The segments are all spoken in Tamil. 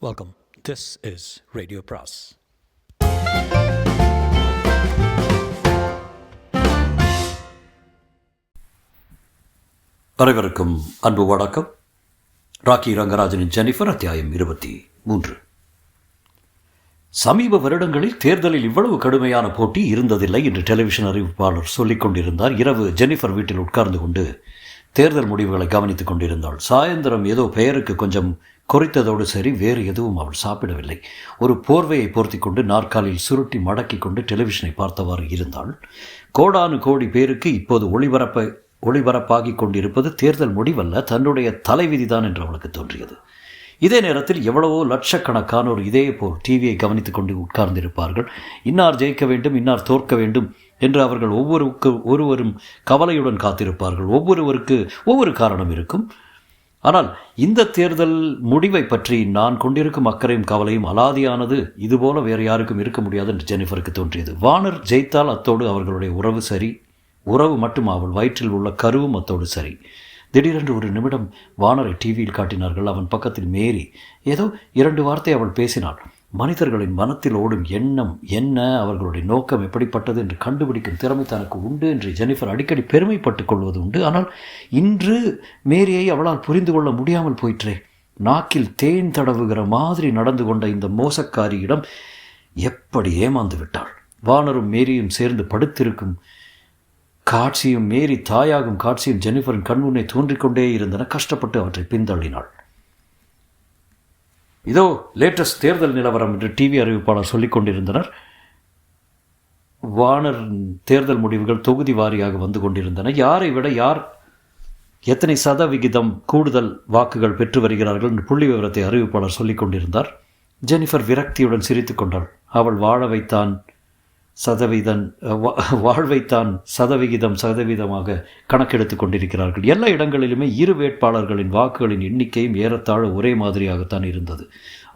Welcome. This is Radio Pras. அனைவருக்கும் அன்பு வணக்கம். ராக்கி ரங்கராஜனின் ஜெனிஃபர் அத்தியாயம் 23. சமீப வருடங்களில் தேர்தலில் இவ்வளவு கடுமையான போட்டி இருந்ததில்லை என்று டெலிவிஷன் அறிவிப்பாளர் சொல்லிக் கொண்டிருந்தார். இரவு ஜெனிஃபர் வீட்டில் உட்கார்ந்து கொண்டு தேர்தல் முடிவுகளை கவனித்துக் கொண்டிருந்தாள். சாயந்தரம் ஏதோ பெயருக்கு கொஞ்சம் குறித்ததோடு சரி, வேறு எதுவும் அவள் சாப்பிடவில்லை. ஒரு போர்வையை போர்த்தி கொண்டு நாற்காலில் சுருட்டி மடக்கி கொண்டு டெலிவிஷனை பார்த்தவாறு இருந்தாள். கோடானு கோடி பேருக்கு இப்போது ஒளிபரப்பாகி கொண்டிருப்பது தேர்தல் முடிவல்ல, தன்னுடைய தலைவிதிதான் என்று அவளுக்கு தோன்றியது. இதே நேரத்தில் எவ்வளவோ லட்சக்கணக்கானோர் இதே போல் டிவியை கவனித்துக் கொண்டு உட்கார்ந்திருப்பார்கள். இன்னார் ஜெயிக்க வேண்டும், இன்னார் தோற்க வேண்டும் என்று அவர்கள் ஒருவரும் கவலையுடன் காத்திருப்பார்கள். ஒவ்வொருவருக்கு ஒவ்வொரு காரணம் இருக்கும். ஆனால் இந்த தேர்தல் முடிவை பற்றி நான் கொண்டிருக்கும் அக்கறையும் கவலையும் அலாதியானது. இதுபோல வேறு யாருக்கும் இருக்க முடியாது என்று ஜெனிஃபருக்கு தோன்றியது. வானர் ஜெயித்தால் அத்தோடு அவர்களுடைய உறவு சரி. உறவு மட்டும், அவள் வயிற்றில் உள்ள கருவும் அத்தோடு சரி. திடீரென்று ஒரு நிமிடம் வானரை டிவியில் காட்டினார்கள். அவன் பக்கத்தில் மேரி. ஏதோ 2 வார்த்தை அவள் பேசினாள். மனிதர்களின் மனத்தில் ஓடும் எண்ணம் என்ன, அவர்களுடைய நோக்கம் எப்படிப்பட்டது என்று கண்டுபிடிக்கும் திறமை தனக்கு உண்டு என்று ஜெனிஃபர் அடிக்கடி பெருமைப்பட்டுக் கொள்வது உண்டு. ஆனால் இன்று மேரியை அவளால் புரிந்து கொள்ள முடியாமல் போயிற்றே. நாக்கில் தேன் தடவுகிற மாதிரி நடந்து கொண்ட இந்த மோசக்காரியிடம் எப்படி ஏமாந்து விட்டாள். வானரும் மேரியும் சேர்ந்து படுத்திருக்கும் காட்சியும், மேரி தாயாகும் காட்சியும் ஜெனிஃபரின் கண்முன்னே தோன்றிக்கொண்டே இருந்தன. கஷ்டப்பட்டு அவற்றை பின்தள்ளினாள். இதோ லேட்டஸ்ட் தேர்தல் நிலவரம் என்று டிவி அறிவிப்பாளர் சொல்லிக் கொண்டிருந்தனர். வானர் தேர்தல் முடிவுகள் தொகுதி வாரியாக வந்து கொண்டிருந்தன. யாரை விட யார் எத்தனை சதவிகிதம் கூடுதல் வாக்குகள் பெற்று வருகிறார்கள் என்று புள்ளி விவரத்தை அறிவிப்பாளர் சொல்லிக் கொண்டிருந்தார். ஜெனிஃபர் விரக்தியுடன் சிரித்து கொண்டாள். அவள் வாழ்வைத்தான் சதவிகிதமாக கணக்கெடுத்து கொண்டிருக்கிறார்கள். எல்லா இடங்களிலுமே இரு வேட்பாளர்களின் வாக்குகளின் எண்ணிக்கையும் ஏறத்தாழ ஒரே மாதிரியாகத்தான் இருந்தது.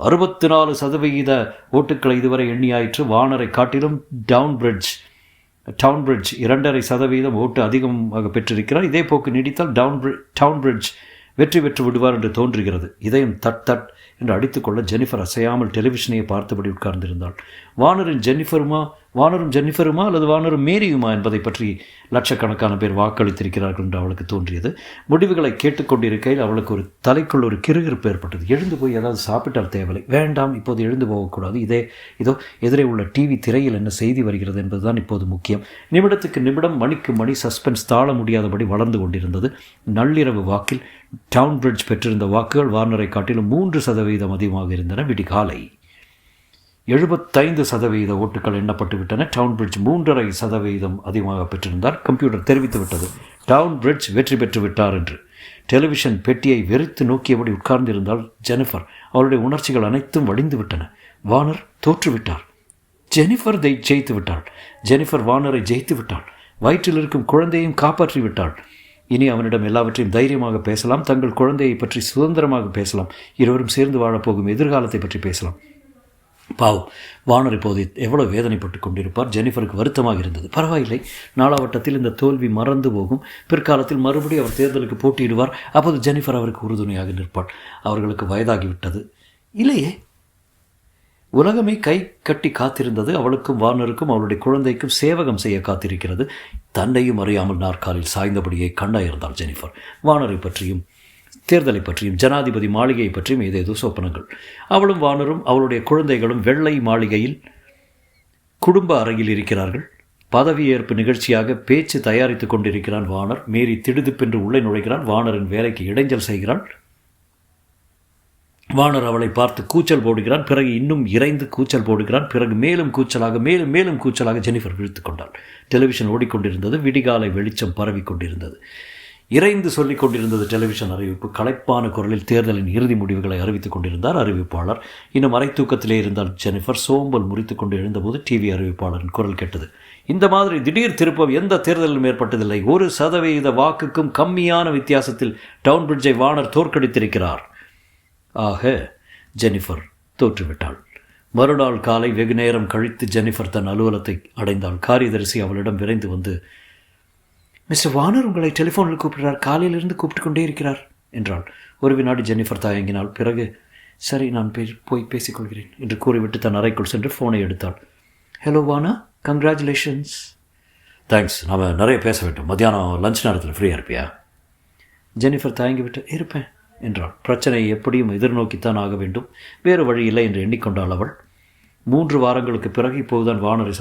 64% ஓட்டுக்களை இதுவரை எண்ணியாயிற்று. வானரை காட்டிலும் டவுன்பிரிட்ஜ் 2.5% ஓட்டு அதிகமாக பெற்றிருக்கிறார். இதே போக்கு நீடித்தால் டவுன்பிரிட்ஜ் வெற்றி பெற்று விடுவார் என்று தோன்றுகிறது. இதயம் தட் தட் என்று அடித்துக்கொள்ள ஜெனிஃபர் அசையாமல் டெலிவிஷனையை பார்த்தபடி உட்கார்ந்திருந்தாள். வானரும் ஜெனிஃபருமா அல்லது வானரும் மேரியுமா என்பதை பற்றி லட்சக்கணக்கான பேர் வாக்களித்திருக்கிறார்கள் என்று அவளுக்கு தோன்றியது. முடிவுகளை கேட்டுக்கொண்டிருக்கையில் அவளுக்கு ஒரு தலைக்குள் ஒரு கிறுகிறுப்பு ஏற்பட்டது. எழுந்து போய் ஏதாவது சாப்பிட்டால் தேவையில்லை. வேண்டாம், இப்போது எழுந்து போகக்கூடாது. இதோ எதிரே உள்ள டிவி திரையில் என்ன செய்தி வருகிறது என்பதுதான் இப்போது முக்கியம். நிமிடத்துக்கு நிமிடம், மணிக்கு மணி சஸ்பென்ஸ் தாழ முடியாதபடி வளர்ந்து கொண்டிருந்தது. நள்ளிரவு வாக்கில் டவுன்பிரிட்ஜ் பெற்றிருந்த வாக்குகள் வார்னரை காட்டிலும் 3% அதிகமாக இருந்தன. விடிகாலை 75% ஓட்டுகள் எண்ணப்பட்டு விட்டன. டவுன்பிரிட்ஜ் 3.5% அதிகமாக பெற்றிருந்தார். கம்ப்யூட்டர் தெரிவித்துவிட்டது டவுன்பிரிட்ஜ் வெற்றி பெற்று விட்டார் என்று. டெலிவிஷன் பெட்டியை வெறித்து நோக்கியபடி உட்கார்ந்திருந்தால் ஜெனிஃபர். அவருடைய உணர்ச்சிகள் அனைத்தும் வடிந்து விட்டன. வானர் தோற்றுவிட்டார். ஜெனிஃபர் ஜெயித்து விட்டாள். ஜெனிஃபர் வானரை ஜெயித்து விட்டாள். வயிற்றில் இருக்கும் குழந்தையும் காப்பாற்றி விட்டாள். இனி அவனிடம் எல்லாவற்றையும் தைரியமாக பேசலாம். தங்கள் குழந்தையை பற்றி சுதந்திரமாக பேசலாம். இருவரும் சேர்ந்து வாழப்போகும் எதிர்காலத்தை பற்றி பேசலாம். பாவம், வானர் இப்போது எவ்வளவு வேதனைப்பட்டு கொண்டிருப்பார். ஜெனிஃபருக்கு வருத்தமாக இருந்தது. பரவாயில்லை, நாளாவட்டத்தில் இந்த தோல்வி மறந்து போகும். பிற்காலத்தில் மறுபடியும் அவர் தேர்தலுக்கு போட்டியிடுவார். அப்போது ஜெனிஃபர் அவருக்கு உறுதுணையாக நிற்பாள். அவர்களுக்கு வயதாகிவிட்டது இல்லையே. உலகமே கை கட்டி காத்திருந்தது. அவளுக்கும் வானருக்கும் அவளுடைய குழந்தைக்கும் சேவகம் செய்ய காத்திருக்கிறது. தன்னையும் அறியாமல் நாற்காலில் சாய்ந்தபடியே கண்ணாயிருந்தாள் ஜெனிஃபர். வானரை பற்றியும் தேர்தலை பற்றியும் ஜனாதிபதி மாளிகையை பற்றியும் ஏதேதோ சொப்பனங்கள். அவளும் வானரும் அவளுடைய குழந்தைகளும் வெள்ளை மாளிகையில் குடும்ப அறையில் இருக்கிறார்கள். பதவியேற்பு நிகழ்ச்சியாக பேச்சு தயாரித்துக் கொண்டிருக்கிறான் வானர். மேரி திடுதிப்பென்று உள்ளே நுழைகிறான். வானரின் வேலைக்கு இடைஞ்சல் செய்கிறாள். வானர் அவளை பார்த்து கூச்சல் போடுகிறான். பிறகு இன்னும் இறைந்து கூச்சல் போடுகிறான். பிறகு மேலும் கூச்சலாக ஜெனிஃபர் விழித்துக் கொண்டாள். டெலிவிஷன் ஓடிக்கொண்டிருந்தது. விடிகாலை வெளிச்சம் பரவி கொண்டிருந்தது. இறைந்து சொல்லிக் கொண்டிருந்தது டெலிவிஷன் அறிவிப்பு. களைப்பான குரலில் தேர்தலின் இறுதி முடிவுகளை அறிவித்துக் கொண்டிருந்தார் அறிவிப்பாளர். இன்னும் அரை தூக்கத்திலே இருந்தால் ஜெனிஃபர். சோம்பல் முறித்துக் கொண்டு எழுந்தபோது டிவி அறிவிப்பாளரின் குரல் கேட்டது. இந்த மாதிரி திடீர் திருப்பம் எந்த தேர்தலிலும் ஏற்பட்டதில்லை. 1% வாக்குக்கும் கம்மியான வித்தியாசத்தில் டவுன்பிரிட்ஜை வானர் தோற்கடித்திருக்கிறார். ஆக ஜெனிஃபர் தோற்றுவிட்டாள். மறுநாள் காலை வெகு நேரம் கழித்து ஜெனிஃபர் தன் அலுவலகத்தை அடைந்தாள். காரியதரிசி அவளிடம் விரைந்து வந்து, மிஸ்டர் வானர் உங்களை டெலிஃபோனில் கூப்பிடுறார். காலையிலிருந்து கூப்பிட்டு கொண்டே இருக்கிறார் என்றாள். ஒரு வினாடி ஜெனிஃபர் தயங்கினாள். பிறகு, சரி, நான் போய் பேசிக்கொள்கிறேன் என்று கூறிவிட்டு தன் அறைக்குள் சென்று ஃபோனை எடுத்தாள். ஹலோ வானா, கங்க்ராச்சுலேஷன்ஸ். தேங்க்ஸ், நாம் நிறைய பேச வேண்டும். மத்தியானம் லஞ்ச் நேரத்தில் ஃப்ரீயாக இருப்பியா? ஜெனிஃபர் தயங்கிவிட்டு இருப்பேன் என்றாள். பிரச்சனையை எப்படியும் எதிர்நோக்கித்தான் ஆக வேண்டும், வேறு வழி இல்லை என்று எண்ணிக்கொண்டாள் அவள். 3 வாரங்களுக்கு பிறகு இப்போதுதான் வானரை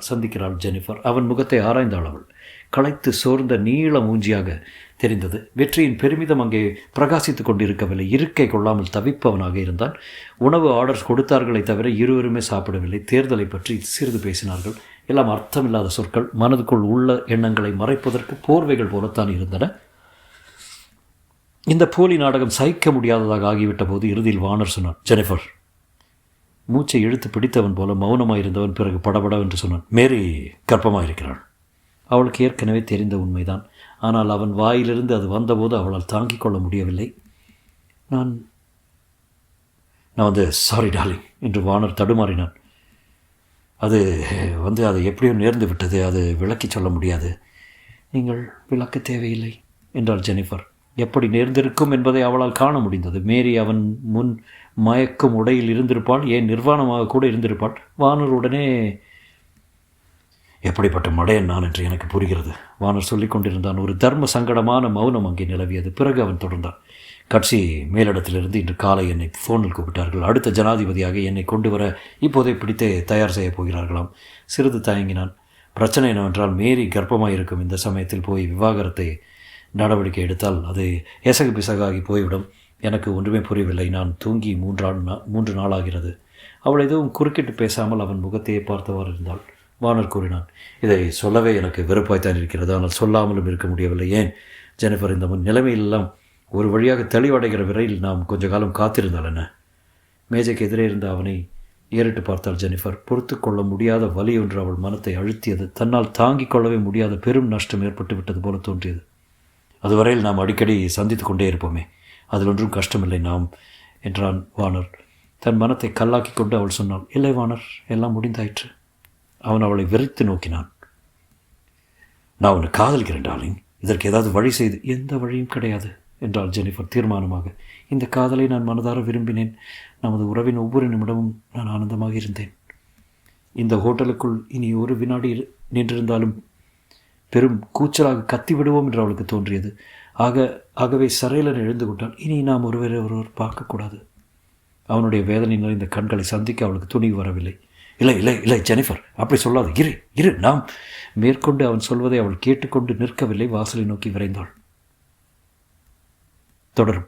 சந்திக்கிறாள் ஜெனிஃபர். அவன் முகத்தை ஆராய்ந்தாள் அவள். களைத்து சோர்ந்த நீள மூஞ்சியாக தெரிந்தது. வெற்றியின் பெருமிதம் அங்கே பிரகாசித்துக் கொண்டிருக்கவில்லை. இருக்கை கொள்ளாமல் தவிப்பவனாக இருந்தான். உணவு ஆர்டர்ஸ் கொடுத்தார்களே தவிர இருவருமே சாப்பிடவில்லை. தேர்தலை பற்றி சிறிது பேசினார்கள். எல்லாம் அர்த்தமில்லாத சொற்கள், மனதுக்குள் உள்ள எண்ணங்களை மறைப்பதற்கு போர்வைகள் போலத்தான் இருந்தன. இந்த போலி நாடகம் சகிக்க முடியாததாக ஆகிவிட்ட போது இறுதியில் வானர் சொன்னான், ஜெனிஃபர். மூச்சை இழுத்து பிடித்தவன் போல மௌனமாயிருந்தவன் பிறகு படபடவென்று சொன்னான், மேரி கர்ப்பமாயிருக்கிறாள். அவளுக்கு ஏற்கனவே தெரிந்த உண்மைதான். ஆனால் அவன் வாயிலிருந்து அது வந்தபோது அவளால் தாங்கிக் கொள்ள முடியவில்லை. நான் சாரி டார்லிங் என்று வானர் தடுமாறினான். அது எப்படியோ நேர்ந்து விட்டது, அது விளக்கி சொல்ல முடியாது. நீங்கள் விளக்க தேவையில்லை என்றாள் ஜெனிஃபர். எப்படி நேர்ந்திருக்கும் என்பதை அவளால் காண முடிந்தது. மேரி அவன் முன் மயக்கும் உடையில் இருந்திருப்பாள், ஏன் நிர்வாணமாக கூட இருந்திருப்பாள். வானர் உடனே, எப்படிப்பட்ட மடையன் நான் என்று எனக்கு புரிகிறது. வானர் சொல்லிக் கொண்டிருந்தான். ஒரு தர்ம சங்கடமான மௌனம் அங்கே நிலவியது. பிறகு அவன் தொடர்ந்தான். கட்சி மேலிடத்திலிருந்து இன்று காலை என்னை ஃபோனில் கூப்பிட்டார்கள். அடுத்த ஜனாதிபதியாக என்னை கொண்டு வர இப்போதை பிடித்தே தயார் செய்யப் போகிறார்களாம். சிறிது தயங்கினான். பிரச்சனை என்னவென்றால், மேரி கர்ப்பமாயிருக்கும் இந்த சமயத்தில் போய் விவாகரத்தை நடவடிக்கை எடுத்தால் அது எசகு பிசகாகி போய்விடும். எனக்கு ஒன்றுமே புரியவில்லை. நான் தூங்கி 3 நாளாகிறது. அவள் எதுவும் குறுக்கிட்டு பேசாமல் அவன் முகத்தையே பார்த்தவாறு இருந்தாள். வானர் கூறினான், இதை சொல்லவே எனக்கு வெறுப்பாய்த்தான் இருக்கிறது. ஆனால் சொல்லாமலும் இருக்க முடியவில்லை. ஏன் ஜெனிஃபர், இந்த நிலைமையெல்லாம் ஒரு வழியாக தெளிவடைகிற விரையில் நாம் கொஞ்ச காலம் காத்திருந்தால் என்ன? மேஜைக்கு எதிரே இருந்த அவனை ஏறிட்டு பார்த்தாள் ஜெனிஃபர். பொறுத்து கொள்ள முடியாத வலி ஒன்று அவள் மனத்தை அழுத்தியது. தன்னால் தாங்கிக் கொள்ளவே முடியாத பெரும் நஷ்டம் ஏற்பட்டு விட்டது போல தோன்றியது. அதுவரையில் நாம் அடிக்கடி சந்தித்து கொண்டே இருப்போமே, அதில் ஒன்றும் கஷ்டமில்லை நாம் என்றான் வானர். தன் மனத்தை கல்லாக்கி கொண்டு அவள் சொன்னாள், இல்லை வானர், எல்லாம் முடிந்தாயிற்று. அவன் அவளை வெறித்து நோக்கினான். நான் உன்னை காதலிக்கிறேன் டார்லிங், இதற்கு ஏதாவது வழி செய்து. எந்த வழியும் கிடையாது என்றாள் ஜெனிஃபர் தீர்மானமாக. இந்த காதலை நான் மனதார விரும்பினேன். நமது உறவின் ஒவ்வொரு நிமிடமும் நான் ஆனந்தமாக இருந்தேன். இந்த ஹோட்டலுக்குள் இனி ஒரு வினாடி நின்றிருந்தாலும் பெரும் கூச்சலாக கத்தி விடுவோம் என்று அவளுக்கு தோன்றியது. ஆகவே சரையலன் எழுந்து கொண்டால், இனி நாம் ஒருவர் பார்க்கக்கூடாது. அவனுடைய வேதனை நிறைந்த கண்களை சந்திக்க அவளுக்கு துணிவு வரவில்லை. இல்லை இல்லை இல்லை ஜெனிஃபர், அப்படி சொல்லாது. இரு நாம் மேற்கொண்டு அவன் சொல்வதை அவள் கேட்டுக்கொண்டு நிற்கவில்லை. வாசலை நோக்கி விரைந்தாள். தொடரும்.